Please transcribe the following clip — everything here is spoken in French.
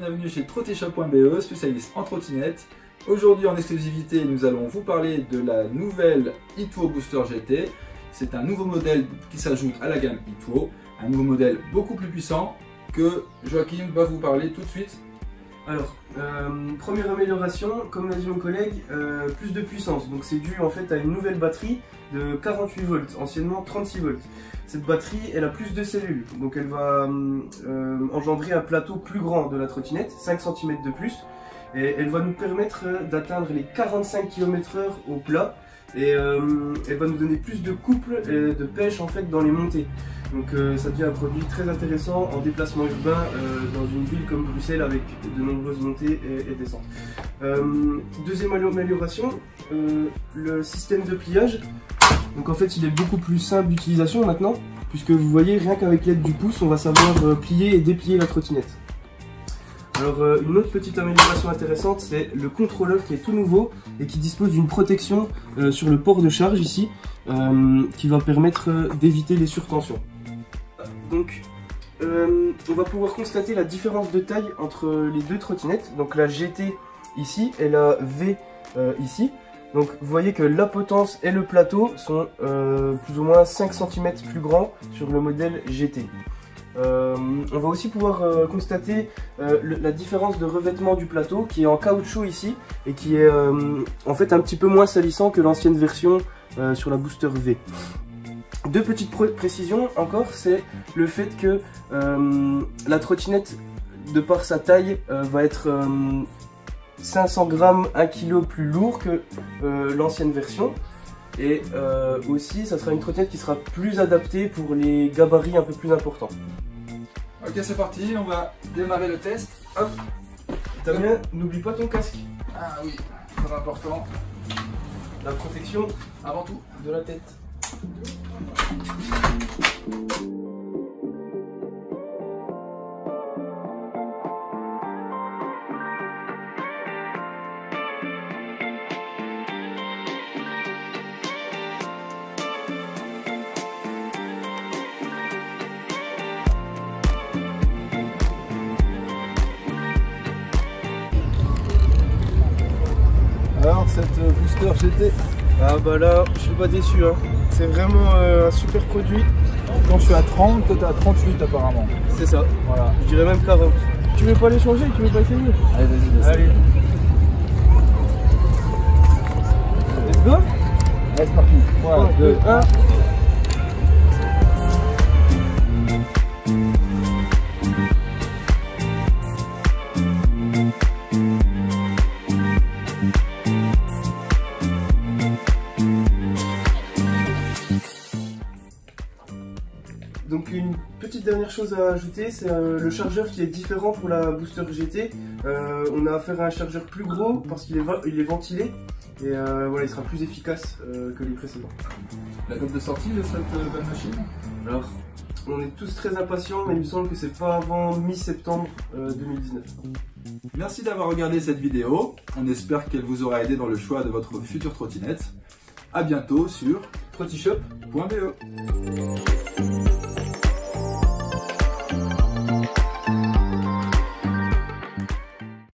bienvenue chez Trottishop.be, spécialiste en trottinette. Aujourd'hui en exclusivité, nous allons vous parler de la nouvelle e-Tuo Booster GT. C'est un nouveau modèle qui s'ajoute à la gamme e-Tuo, un nouveau modèle beaucoup plus puissant que Joachim va vous parler tout de suite. Alors, première amélioration, comme l'a dit mon collègue, plus de puissance. Donc c'est dû en fait à une nouvelle batterie de 48 volts, anciennement 36 volts. Cette batterie, elle a plus de cellules, donc elle va engendrer un plateau plus grand de la trottinette, 5 cm de plus, et elle va nous permettre d'atteindre les 45 km/h au plat, et elle va nous donner plus de couple et de pêche en fait dans les montées. Donc ça devient un produit très intéressant en déplacement urbain dans une ville comme Bruxelles avec de nombreuses montées et descentes. Deuxième amélioration, le système de pliage. Donc en fait il est beaucoup plus simple d'utilisation maintenant, puisque vous voyez rien qu'avec l'aide du pouce on va savoir plier et déplier la trottinette. Alors une autre petite amélioration intéressante, c'est le contrôleur qui est tout nouveau et qui dispose d'une protection sur le port de charge ici, qui va permettre d'éviter les surtensions. Donc on va pouvoir constater la différence de taille entre les deux trottinettes, donc la GT ici et la V ici. Donc vous voyez que la potence et le plateau sont plus ou moins 5 cm plus grands sur le modèle GT. On va aussi pouvoir constater la différence de revêtement du plateau qui est en caoutchouc ici et qui est en fait un petit peu moins salissant que l'ancienne version sur la Booster V. Deux petites précisions encore, c'est le fait que la trottinette, de par sa taille, va être 500 grammes, 1 kg plus lourd que l'ancienne version. Et aussi, ça sera une trottinette qui sera plus adaptée pour les gabarits un peu plus importants. Ok, c'est parti, on va démarrer le test. Hop. Damien, n'oublie pas ton casque. Ah oui, très important. La protection Avant tout. de la tête. Alors, cette Booster GT, Ah bah là, je suis pas déçu, hein. C'est vraiment un super produit. quand je suis à 30, toi t'es à 38 apparemment. C'est ça, Voilà. je dirais même 40. Tu veux pas les changer? Tu veux pas essayer? Allez, vas-y, Allez. Let's go. Allez, c'est parti. 3, 2, 1. Donc une petite dernière chose à ajouter, c'est le chargeur qui est différent pour la Booster GT. On a affaire à un chargeur plus gros parce qu'il est ventilé et voilà, il sera plus efficace que les précédents. La date de sortie de cette belle machine? Alors, on est tous très impatients, mais il me semble que c'est pas avant mi-septembre 2019. Merci d'avoir regardé cette vidéo. On espère qu'elle vous aura aidé dans le choix de votre future trottinette. A bientôt sur Trottishop.be.